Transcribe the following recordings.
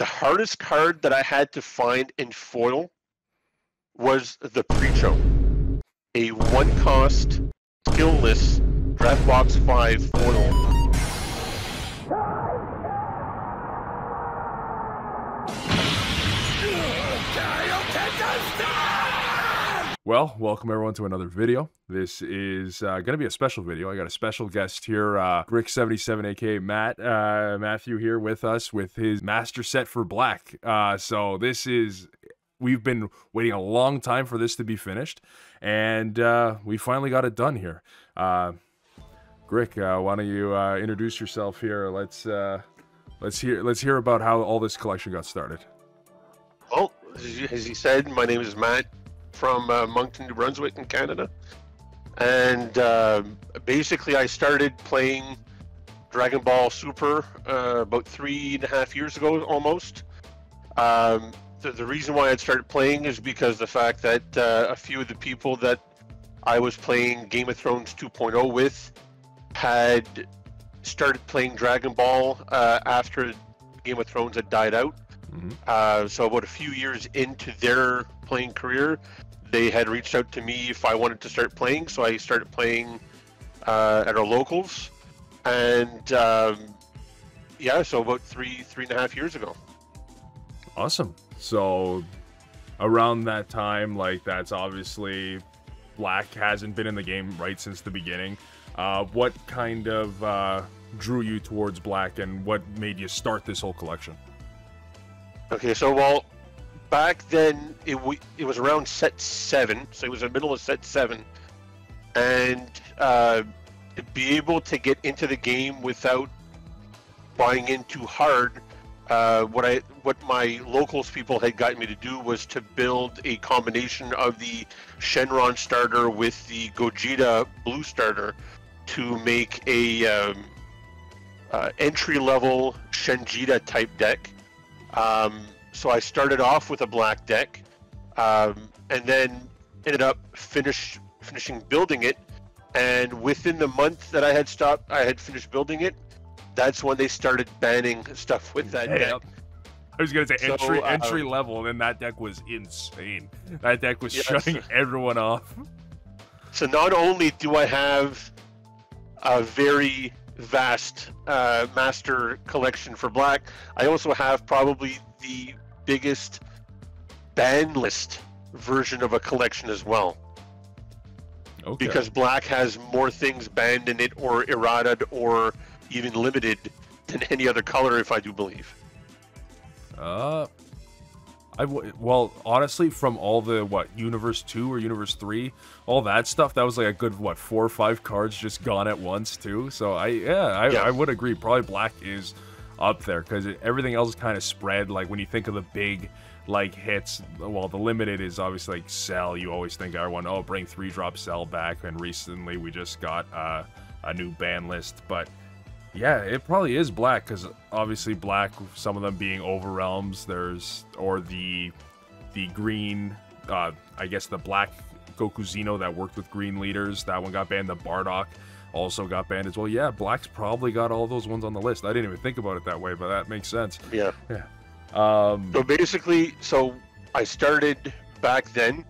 The hardest card that I had to find in foil was the Preacho, a 1-cost, skillless, draft box 5 foil. Well, welcome everyone to another video. This is going to be a special video. I got a special guest here, Grik77, aka Matthew here with us with his master set for black. So this is, we've been waiting a long time for this to be finished, and we finally got it done here. Grik, why don't you introduce yourself here? Let's hear about how all this collection got started. Well, as he said, my name is Matt from Moncton, New Brunswick in Canada, and basically I started playing Dragon Ball Super about 3.5 years ago almost. The reason why I started playing is because the fact that a few of the people that I was playing Game of Thrones 2.0 with had started playing Dragon Ball after Game of Thrones had died out. So about a few years into their playing career, they had reached out to me if I wanted to start playing, so I started playing at our locals, and yeah, so about 3.5 years ago. Awesome. So around that time, like, that's obviously black hasn't been in the game right since the beginning. What kind of drew you towards black, and what made you start this whole collection? Okay, so well, back then it was around set 7, so it was in the middle of set 7, and to be able to get into the game without buying in too hard, what my locals people had gotten me to do was to build a combination of the Shenron starter with the Gogeta blue starter to make a entry-level Shenjita type deck. So I started off with a black deck, and then ended up finishing building it. And within the month that I had finished building it, that's when they started banning stuff with that deck. I was gonna say entry level, and that deck was insane. That deck was shutting everyone off. So not only do I have a very vast master collection for black, I also have probably the biggest ban list version of a collection as well. Okay. Because black has more things banned in it, or errated, or even limited than any other color, if I do believe. Well, honestly, from all the, Universe 2 or Universe 3, all that stuff, that was like a good, 4 or 5 cards just gone at once, too. So, I would agree. Probably black is up there, because everything else is kind of spread. Like, when you think of the big, hits, well, the limited is obviously, Cell. You always think everyone, oh, bring 3-drop Cell back, and recently we just got a new ban list, but yeah, it probably is black, because obviously black, some of them being Overrealms, or the green, I guess the black Goku Xeno that worked with green leaders, that one got banned. The Bardock also got banned as well. Yeah, black's probably got all those ones on the list. I didn't even think about it that way, but that makes sense. Yeah. So basically, I started back then.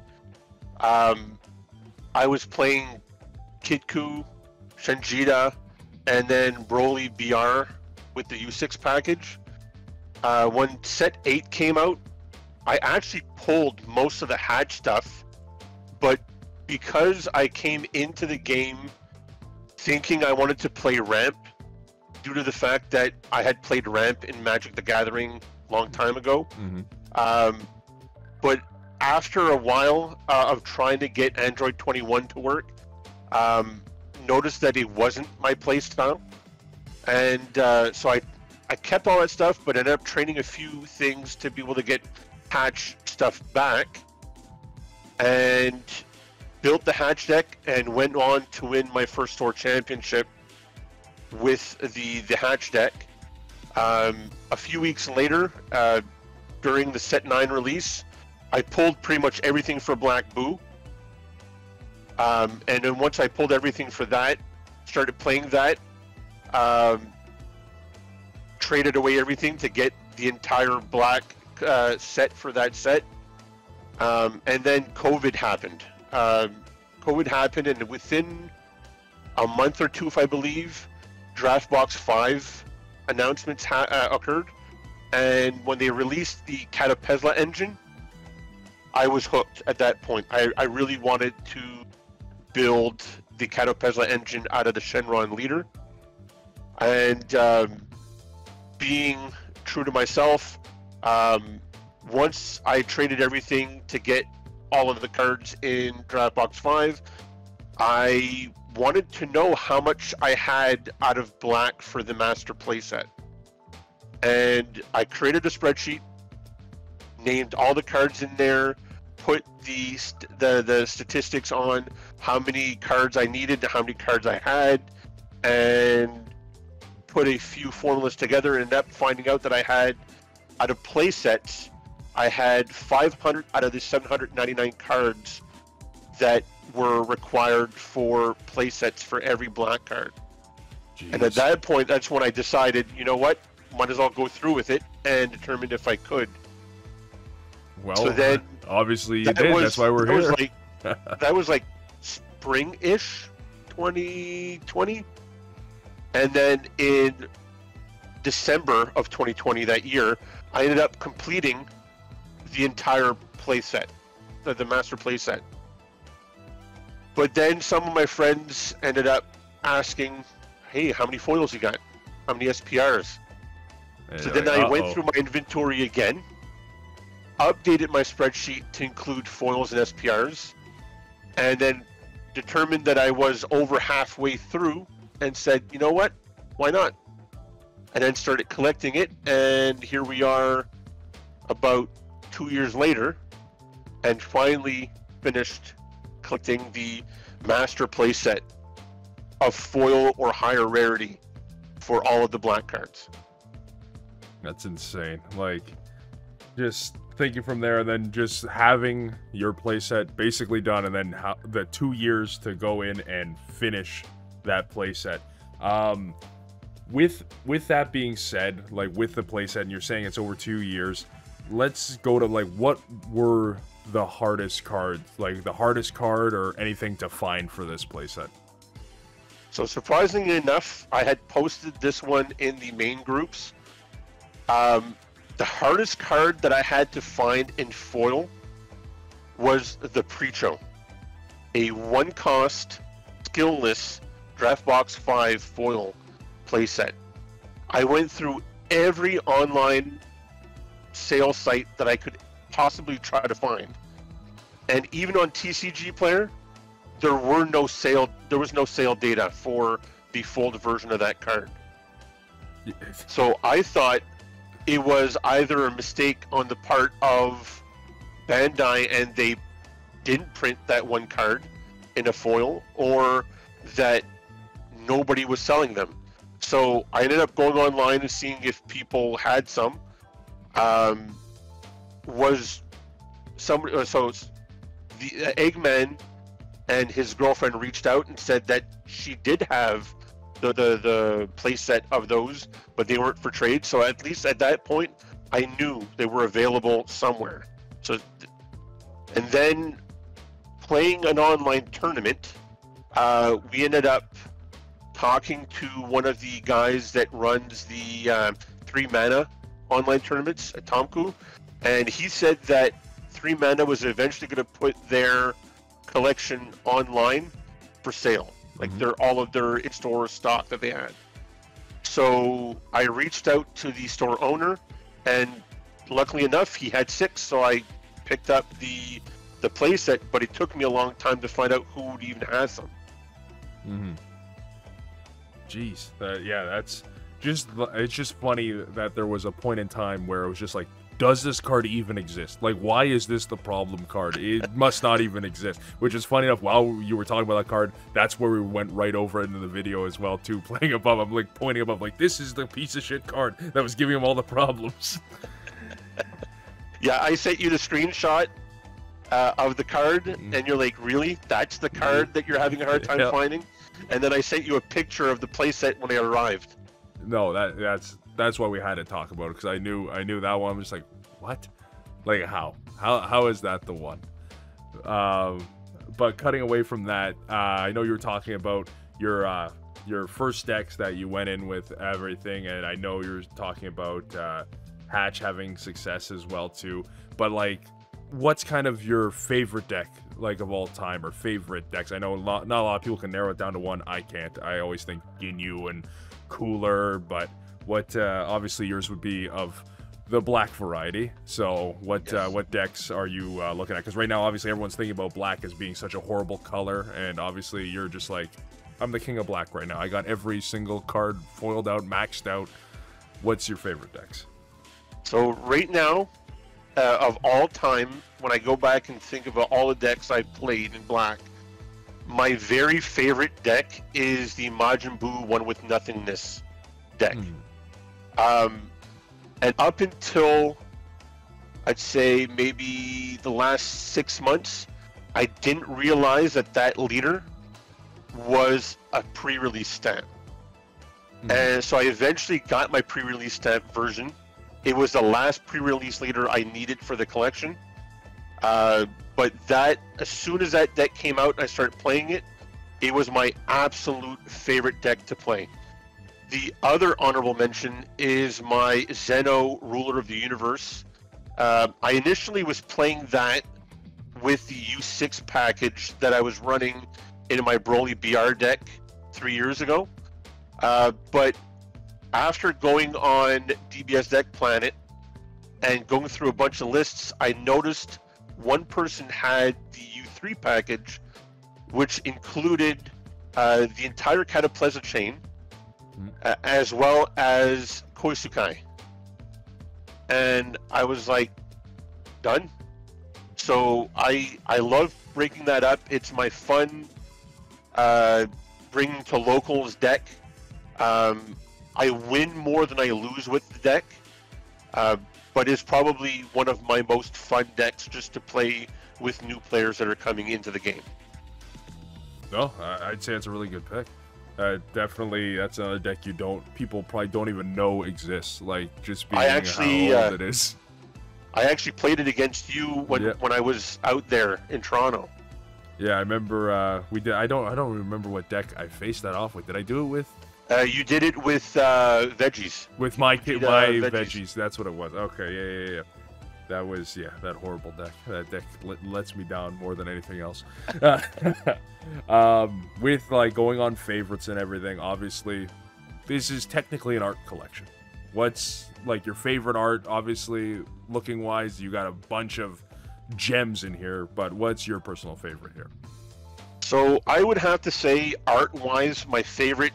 I was playing Kidku, Shenjita, and then Broly BR with the U6 package. When set 8 came out, I actually pulled most of the hatch stuff, but because I came into the game thinking I wanted to play ramp, due to the fact that I had played ramp in Magic the Gathering a long time ago. But after a while of trying to get Android 21 to work, noticed that it wasn't my playstyle, and so I kept all that stuff, but ended up training a few things to be able to get hatch stuff back, and built the hatch deck, and went on to win my first store championship with the hatch deck. A few weeks later, during the set 9 release, I pulled pretty much everything for Black Boo. And then once I pulled everything for that, started playing that, traded away everything to get the entire black set for that set. And then COVID happened. COVID happened, and within a month or two, if I believe, Draft Box 5 announcements occurred. And when they released the Kaioken engine, I was hooked at that point. I really wanted to build the Kaioken engine out of the Shenron leader. And being true to myself, once I traded everything to get all of the cards in Draft Box 5, I wanted to know how much I had out of black for the master playset. And I created a spreadsheet, named all the cards in there, put the statistics on how many cards I needed, how many cards I had, and put a few formulas together, and ended up finding out that I had, out of playsets, I had 500 out of the 799 cards that were required for playsets for every black card. Jeez. And at that point, that's when I decided, you know what, might as well go through with it, and determined if I could. Well, so then, obviously you did. That's why we're here. That was like spring-ish 2020. And then in December of 2020, that year, I ended up completing the entire playset, the master playset. But then some of my friends ended up asking, hey, how many foils you got? How many SPRs? So then I went through my inventory again, updated my spreadsheet to include foils and SPRs, and then determined that I was over halfway through and said, you know what, why not? And then started collecting it, and here we are about 2 years later, and finally finished collecting the master playset of foil or higher rarity for all of the black cards. That's insane. Like, just thinking from there, and then just having your playset basically done, and then the 2 years to go in and finish that playset. With that being said, like with the playset, and you're saying it's over 2 years, let's go to like what were the hardest cards, like the hardest card or anything to find for this playset. So surprisingly enough, I had posted this one in the main groups. The hardest card that I had to find in foil was the Precho, a 1-cost, skillless Draft Box 5 foil playset. I went through every online sale site that I could possibly try to find, and even on TCG Player, there was no sale data for the fold version of that card. So I thought it was either a mistake on the part of Bandai and they didn't print that one card in a foil, or that nobody was selling them. So I ended up going online and seeing if people had some. Was somebody, so the Eggman and his girlfriend reached out and said that she did have the playset of those, but they weren't for trade. So at least at that point, I knew they were available somewhere. So, and then playing an online tournament, we ended up talking to one of the guys that runs the 3 Mana online tournaments at Tomku, and he said that 3 Mana was eventually going to put their collection online for sale. Like all of their in-store stock that they had. So I reached out to the store owner, and luckily enough, he had 6. So I picked up the playset, but it took me a long time to find out who even has them. Jeez, yeah, that's just, it's just funny that there was a point in time where it was just like, does this card even exist? Like, why is this the problem card? It must not even exist. Which is funny enough, while you were talking about that card, that's where we went right over into the video as well, too. Playing above, I'm like pointing above, like, this is the piece of shit card that was giving him all the problems. Yeah, I sent you the screenshot of the card, and you're like, really? That's the card that you're having a hard time finding? And then I sent you a picture of the playset when I arrived. No, that's that's why we had to talk about it, because I knew that one. I'm just like, what? Like, how is that the one? But cutting away from that, I know you were talking about your first decks that you went in with everything, and I know you're talking about Hatch having success as well too. But like, what's kind of your favorite deck, like, of all time, or favorite decks? I know not a lot of people can narrow it down to one. I can't. I always think Ginyu and Cooler, but what obviously yours would be of the black variety. So what decks are you looking at? Because right now, obviously, everyone's thinking about black as being such a horrible color, and obviously you're just like, I'm the king of black right now. I got every single card foiled out, maxed out. What's your favorite decks? So right now, of all time, when I go back and think about all the decks I've played in black, my very favorite deck is the Majin Buu One with Nothingness deck. And up until, I'd say, maybe the last 6 months, I didn't realize that leader was a pre-release stamp. And so I eventually got my pre-release stamp version. It was the last pre-release leader I needed for the collection. But as soon as that deck came out and I started playing it, it was my absolute favorite deck to play. The other honorable mention is my Zeno Ruler of the Universe. I initially was playing that with the U6 package that I was running in my Broly BR deck 3 years ago. But after going on DBS Deck Planet and going through a bunch of lists, I noticed one person had the U3 package, which included the entire Cataplesia chain, as well as Koisukai. And I was like, done. So I love breaking that up. It's my fun bringing to locals deck. I win more than I lose with the deck, but it's probably one of my most fun decks just to play with new players that are coming into the game. No, I'd say it's a really good pick. Definitely, that's another deck people probably don't even know exists. Like, just being how old it is. I actually played it against you when I was out there in Toronto. Yeah, I remember we did. I don't remember what deck I faced that off with. Did I do it with? You did it with veggies. With my veggies. That's what it was. Okay, yeah. That was, that horrible deck. That deck lets me down more than anything else. With, like, going on favorites and everything, obviously, this is technically an art collection. What's, like, your favorite art? Obviously, looking-wise, you got a bunch of gems in here, but what's your personal favorite here? So, I would have to say, art-wise, my favorite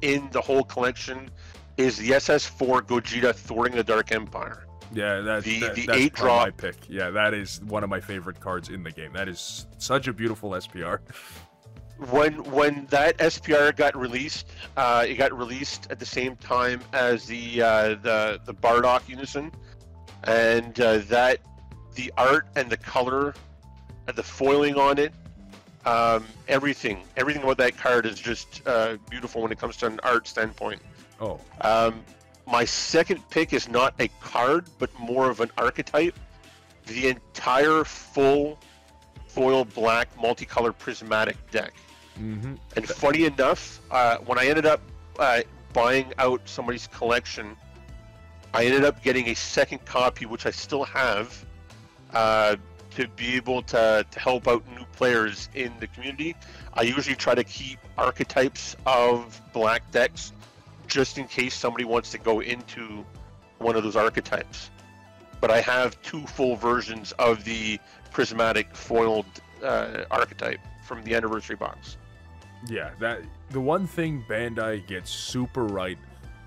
in the whole collection is the SS4 Gogeta Thwarting the Dark Empire. Yeah, that's 8-drop. my pick. Yeah, that is one of my favorite cards in the game. That is such a beautiful SPR. When that SPR got released, it got released at the same time as the Bardock Unison, and the art and the color, and the foiling on it, everything about that card is just beautiful when it comes to an art standpoint. Oh. My second pick is not a card, but more of an archetype. The entire full foil black multicolor prismatic deck. And funny enough, when I ended up buying out somebody's collection, I ended up getting a second copy, which I still have, to be able to help out new players in the community. I usually try to keep archetypes of black decks just in case somebody wants to go into one of those archetypes. But I have 2 full versions of the prismatic foiled archetype from the anniversary box. Yeah, the one thing Bandai gets super right,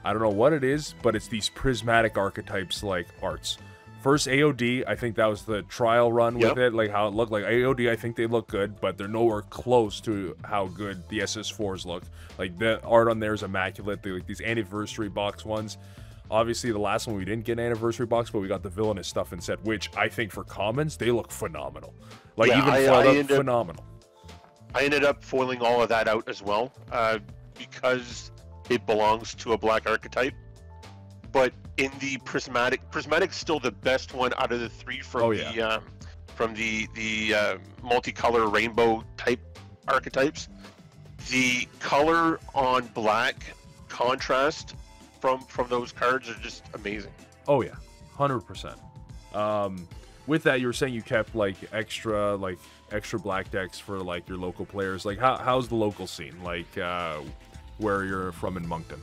I don't know what it is, but it's these prismatic archetypes like arts. First AOD, I think that was the trial run with it, like how it looked. Like AOD, I think they look good, but they're nowhere close to how good the SS4s look. Like the art on there is immaculate. They like these anniversary box ones. Obviously, the last one we didn't get an anniversary box, but we got the villainous stuff instead, which I think for commons they look phenomenal. Like phenomenal. I ended up foiling all of that out as well because it belongs to a black archetype. but in the prismatic's still the best one out of the three from the multicolor rainbow type archetypes. The color on black contrast from those cards are just amazing. Oh yeah, 100%. With that, you were saying you kept like extra black decks for like your local players. Like how's the local scene like where you're from in Moncton?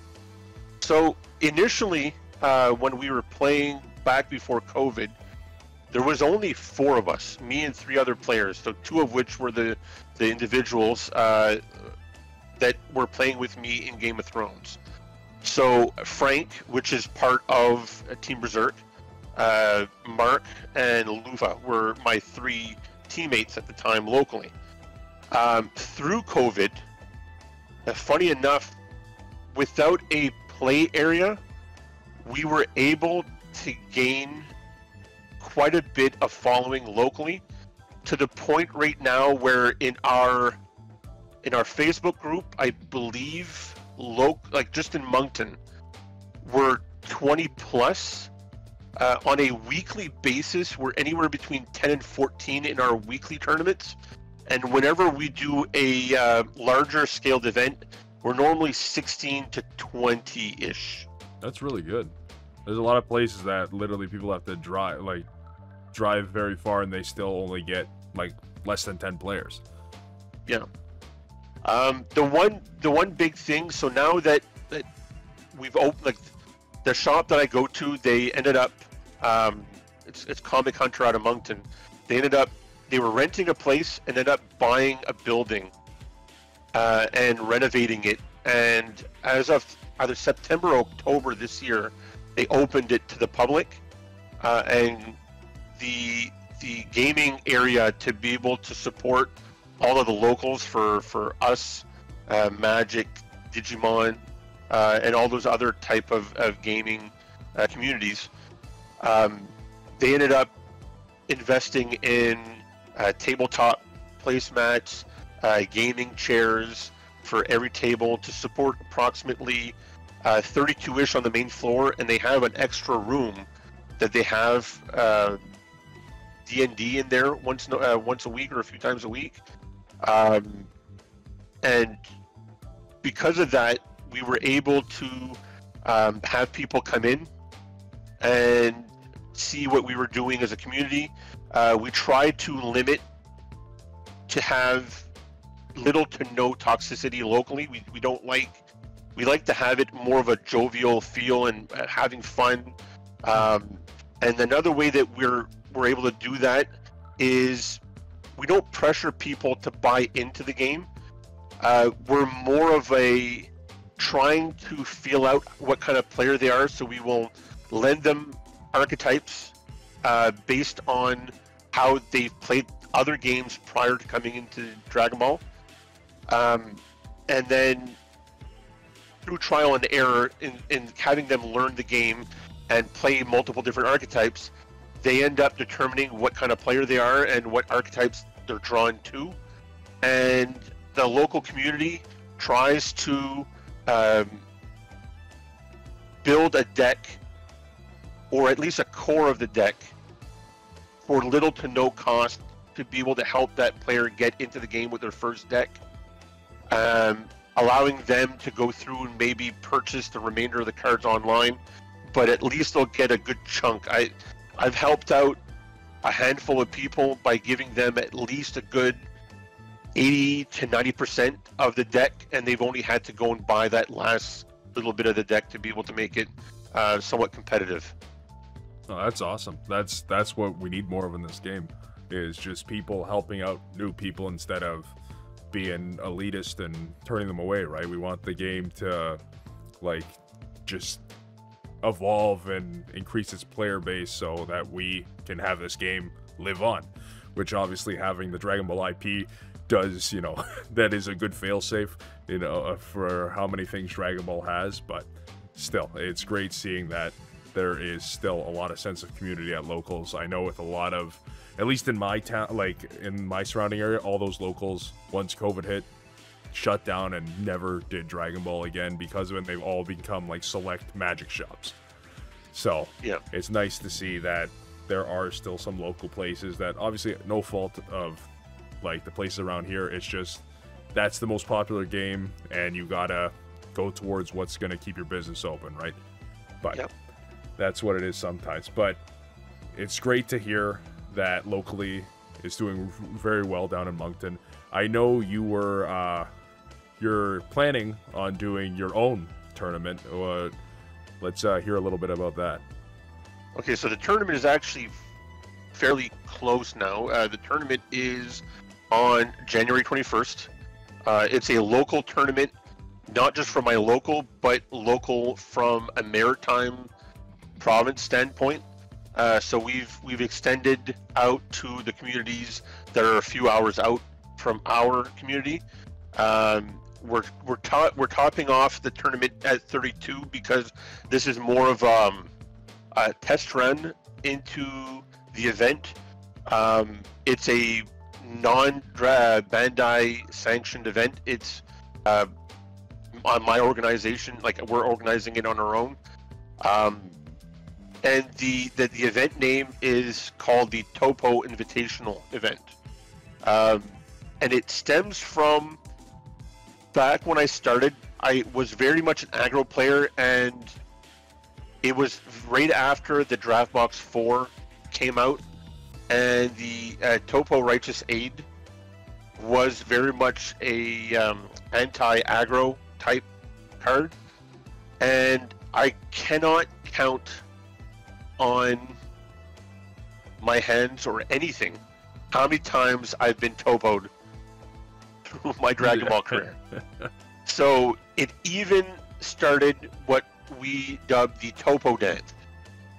So initially, when we were playing back before COVID, there was only 4 of us, me and 3 other players. So 2 of which were the individuals that were playing with me in Game of Thrones. So Frank, which is part of Team Berserk, Mark, and Luva were my 3 teammates at the time locally. Through COVID, funny enough, without a play area, we were able to gain quite a bit of following locally, to the point right now where in our Facebook group, I believe just in Moncton, we're 20 plus. On a weekly basis, we're anywhere between 10 and 14 in our weekly tournaments, and whenever we do a larger scaled event, we're normally 16 to 20-ish. That's really good. There's a lot of places that literally people have to drive very far, and they still only get like less than 10 players. Yeah. The one big thing. So now that we've opened, like the shop that I go to, they ended up. It's Comic Hunter out of Moncton. They were renting a place and ended up buying a building and renovating it. And as of either September or October this year, they opened it to the public, and the gaming area to be able to support all of the locals for us, Magic, Digimon, and all those other type of gaming communities. They ended up investing in tabletop placemats, gaming chairs for every table to support approximately 32-ish on the main floor, and they have an extra room that they have D&D in there once a week or a few times a week. And because of that, we were able to have people come in and see what we were doing as a community. We tried to limit to have little to no toxicity locally. We like to have it more of a jovial feel and having fun. And another way that we're able to do that is we don't pressure people to buy into the game. We're more of a trying to feel out what kind of player they are, so we will lend them archetypes based on how they've played other games prior to coming into Dragon Ball. And then through trial and error in having them learn the game and play multiple different archetypes, they end up determining what kind of player they are and what archetypes they're drawn to. And the local community tries to build a deck, or at least a core of the deck, for little to no cost to be able to help that player get into the game with their first deck, allowing them to go through and maybe purchase the remainder of the cards online, but at least they'll get a good chunk. I've helped out a handful of people by giving them at least a good 80 to 90% of the deck, and they've only had to go and buy that last little bit of the deck to be able to make it somewhat competitive. Oh, that's awesome. That's what we need more of in this game, is just people helping out new people instead of being elitist and turning them away, right? We want the game to like just evolve and increase its player base so that we can have this game live on, which obviously having the Dragon Ball IP does, that is a good failsafe, for how many things Dragon Ball has. But still, it's great seeing that there is still a lot of sense of community at locals. I know with a lot of, at least in my town, like in my surrounding area, all those locals, once COVID hit, shut down and never did Dragon Ball again because of it. They've all become like select Magic shops. So yeah, it's nice to see that there are still some local places that, obviously, no fault of like the places around here. It's just that's the most popular game, and you gotta go towards what's gonna keep your business open, right? But yep. that's what it is sometimes. But it's great to hear that locally is doing very well down in Moncton. I know you were you're planning on doing your own tournament. Let's hear a little bit about that. Okay, so the tournament is actually fairly close now. The tournament is on January 21st. It's a local tournament, not just from my local, but local from a maritime province standpoint. So we've extended out to the communities that are a few hours out from our community. We're topping off the tournament at 32 because this is more of a test run into the event. It's a non-Bandai sanctioned event. It's on my organization, like we're organizing it on our own. And the event name is called the Topo Invitational event. And it stems from back when I started. I was very much an aggro player, and it was right after the Draft Box 4 came out, and the Topo Righteous Aid was very much a anti-aggro type card, and I cannot count on my hands or anything how many times I've been topoed through my Dragon Ball career. So it even started what we dubbed the Topo Dance,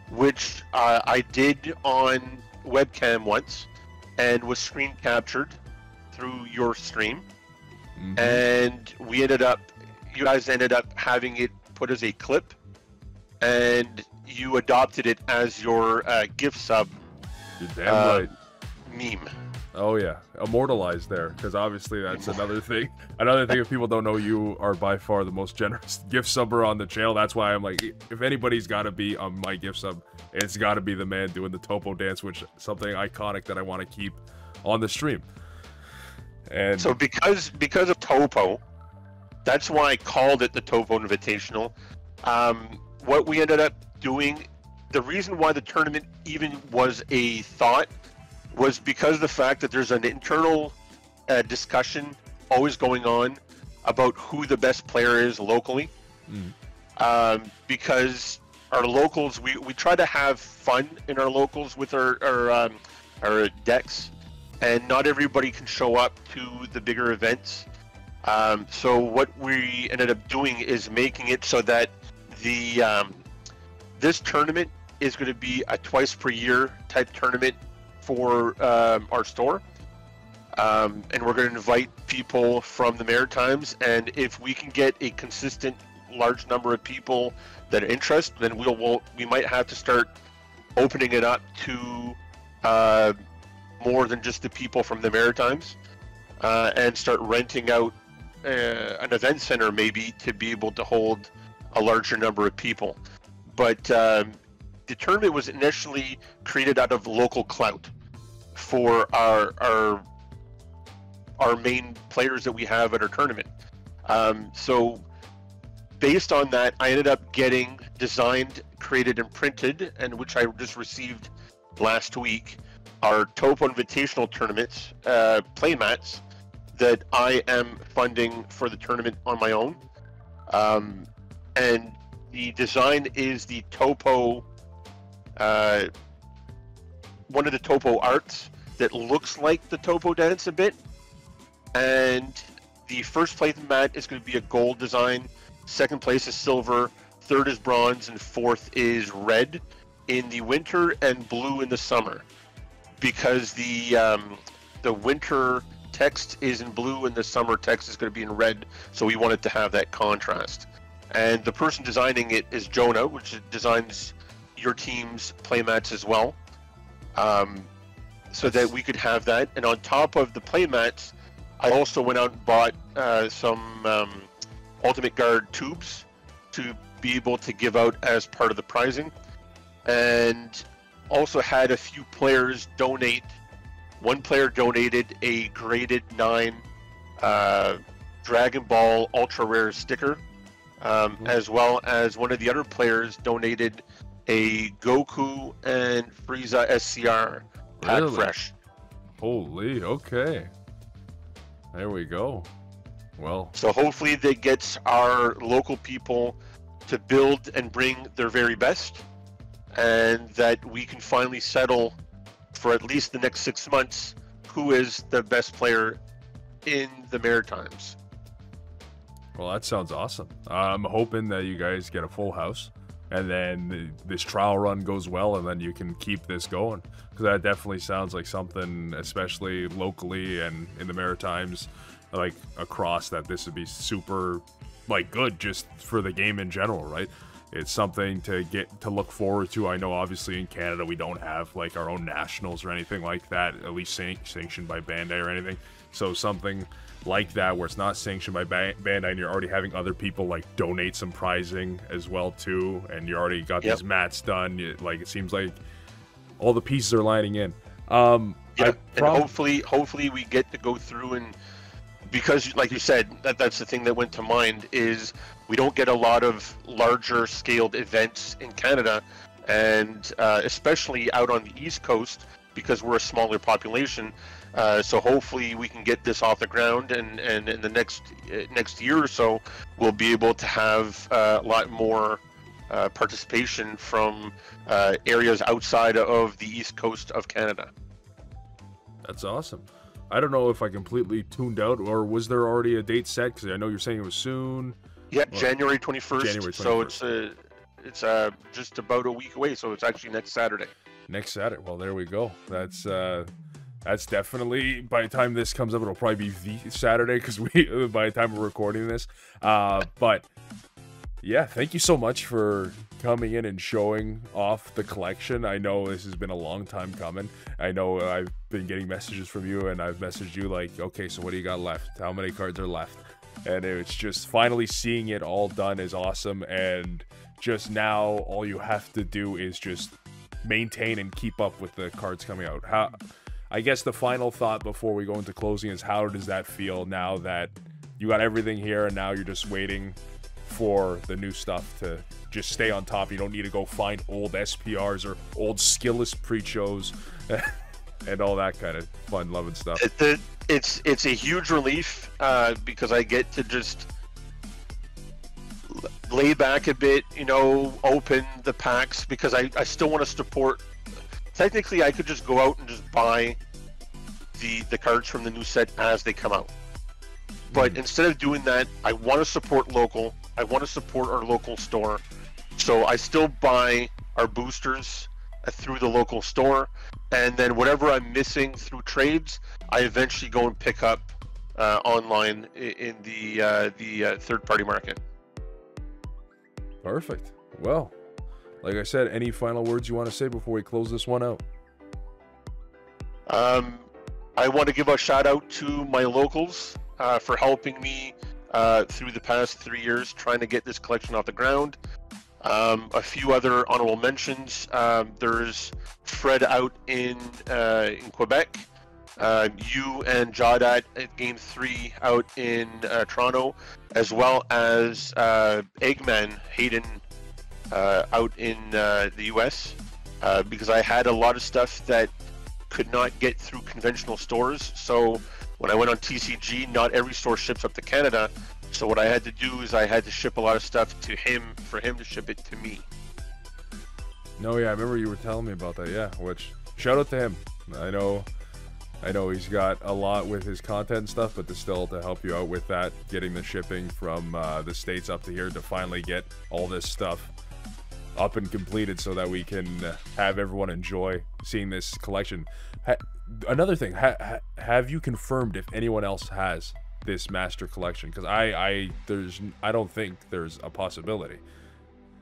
which I did on webcam once and was screen captured through your stream. Mm-hmm. And you guys ended up having it put as a clip, and you adopted it as your gift sub. You're damn right. Meme. Oh yeah, immortalized there, because obviously that's another thing. Another thing, if people don't know, you are by far the most generous gift subber on the channel. That's why I'm like, if anybody's got to be on my gift sub, it's got to be the man doing the Topo Dance, which is something iconic that I want to keep on the stream. And so because of Topo, that's why I called it the Topo Invitational. What we ended up doing, the reason why the tournament even was a thought, was because of the fact that there's an internal discussion always going on about who the best player is locally. Because our locals, we try to have fun in our locals with our decks, and not everybody can show up to the bigger events. So what we ended up doing is making it so that this tournament is going to be a twice per year type tournament for our store, and we're going to invite people from the Maritimes, and if we can get a consistent large number of people that are interested, then we might have to start opening it up to more than just the people from the Maritimes, and start renting out an event center maybe to be able to hold a larger number of people. But the tournament was initially created out of local clout for our main players that we have at our tournament. So based on that, I ended up getting designed, created, and printed, and which I just received last week, our Topo Invitational tournaments, playmats that I am funding for the tournament on my own. And the design is the Topo, one of the Topo arts that looks like the Topo Dance a bit. And the first playmat is going to be a gold design, second place is silver, third is bronze, and fourth is red in the winter and blue in the summer. Because the winter text is in blue and the summer text is going to be in red, so we wanted to have that contrast. And the person designing it is Jonah, which designs your team's playmats as well, so that we could have that. And on top of the playmats, I also went out and bought some Ultimate Guard tubes to be able to give out as part of the prizing. and also had a few players donate. One player donated a graded 9 Dragon Ball Ultra Rare sticker, as well as one of the other players donated a Goku and Frieza SCR pack Really? fresh. Holy, okay. There we go. Well, so hopefully that gets our local people to build and bring their very best, and that we can finally settle for at least the next 6 months who is the best player in the Maritimes. Well, that sounds awesome. I'm hoping that you guys get a full house, and then this trial run goes well, and then you can keep this going. Because that definitely sounds like something, especially locally and in the Maritimes, like across, that this would be super, like, good just for the game in general, right? It's something to get to look forward to. I know obviously in Canada we don't have like our own nationals or anything like that, at least sanctioned by Bandai or anything. So something like that where it's not sanctioned by Bandai and you're already having other people like donate some prizing as well too, and you already got these mats done. Like, it seems like all the pieces are lining in. And hopefully we get to go through, and because like you said, that's the thing that went to mind, is we don't get a lot of larger scaled events in Canada, and especially out on the East Coast, because we're a smaller population. So hopefully we can get this off the ground, and in the next year or so, we'll be able to have a lot more participation from areas outside of the East Coast of Canada. That's awesome. I don't know if I completely tuned out, or was there already a date set? Because I know you're saying it was soon. Yeah, January 21st. January 21st. So it's just about a week away. So it's actually next Saturday. Next Saturday. Well, there we go. That's definitely, by the time this comes up, it'll probably be the Saturday, because by the time we're recording this. But yeah, thank you so much for coming in and showing off the collection. I know this has been a long time coming. I know I've been getting messages from you, and I've messaged you like, okay, so what do you got left? How many cards are left? And it's just finally seeing it all done is awesome. And just now, all you have to do is just maintain and keep up with the cards coming out. I guess the final thought before we go into closing is, how does that feel now that you got everything here and now you're just waiting for the new stuff to just stay on top? You don't need to go find old SPRs or old skillless pre-shows and all that kind of fun loving stuff. It's a huge relief because I get to just lay back a bit, open the packs, because I still want to support. Technically, I could just go out and just buy the cards from the new set as they come out. But instead of doing that, I want to support local. I want to support our local store. So I still buy our boosters through the local store. And then whatever I'm missing through trades, I eventually go and pick up online in the third-party market. Perfect. Well, like I said, any final words you want to say before we close this one out? I want to give a shout out to my locals for helping me through the past 3 years trying to get this collection off the ground. A few other honorable mentions. There's Fred out in Quebec. You and Jawdat at Game 3 out in Toronto, as well as Eggman Hayden out in the US, because I had a lot of stuff that could not get through conventional stores. So when I went on TCG, not every store ships up to Canada. So what I had to do is I had to ship a lot of stuff to him for him to ship it to me. No, yeah, I remember you were telling me about that. Yeah, which shout out to him. I know he's got a lot with his content and stuff, but to still to help you out with that, getting the shipping from the States up to here to finally get all this stuff up and completed so that we can have everyone enjoy seeing this collection. Another thing, have you confirmed if anyone else has this master collection? Because I don't think there's a possibility.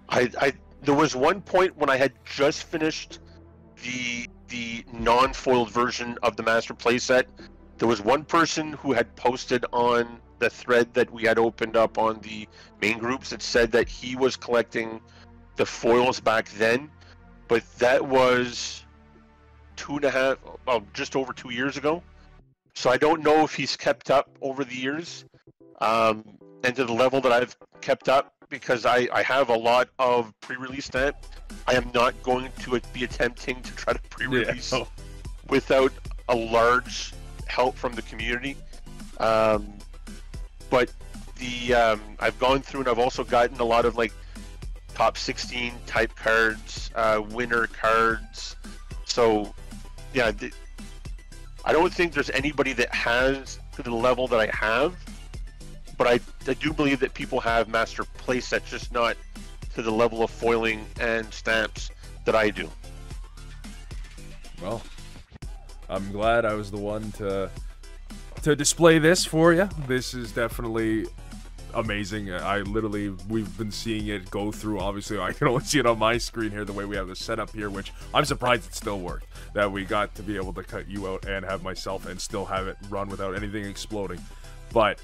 There was one point when I had just finished the non-foiled version of the master playset. There was one person who had posted on the thread that we had opened up on the main groups that said that he was collecting the foils back then, but that was 2.5, well, just over 2 years ago. So I don't know if he's kept up over the years, and to the level that I've kept up, because I have a lot of pre-release stamp. I am not going to be attempting to try to pre-release without a large help from the community. But I've gone through, and I've also gotten a lot of like top 16 type cards, winner cards. So yeah, I don't think there's anybody that has to the level that I have, but I do believe that people have master playsets, just not to the level of foiling and stamps that I do. Well, I'm glad I was the one to display this for you. This is definitely amazing. We've been seeing it go through. Obviously, I can only see it on my screen here, the way we have this set up here, which I'm surprised it still worked. That we got to be able to cut you out and have myself and still have it run without anything exploding. But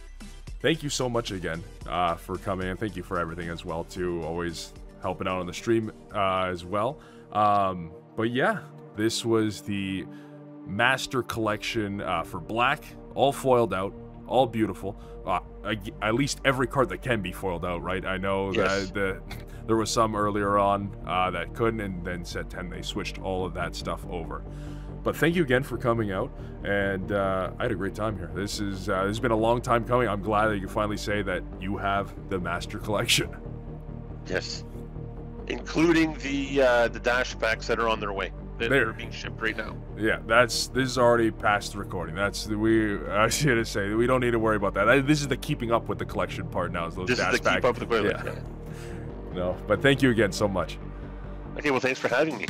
thank you so much again for coming, and thank you for everything as well, too. Always helping out on the stream as well. But yeah, this was the Master Collection for Black, all foiled out, all beautiful. At least every card that can be foiled out, right? I know that there was some earlier on that couldn't, and then set 10 they switched all of that stuff over. But thank you again for coming out, and I had a great time here. This has been a long time coming. I'm glad that you can finally say that you have the Master Collection. Yes, including the dash packs that are on their way. They're being shipped right now. Yeah, this is already past the recording. I was going to say we don't need to worry about that. This is the keeping up with the collection part now. Is those this dash is the keep up with the yeah. No, but thank you again so much. Okay, well, thanks for having me.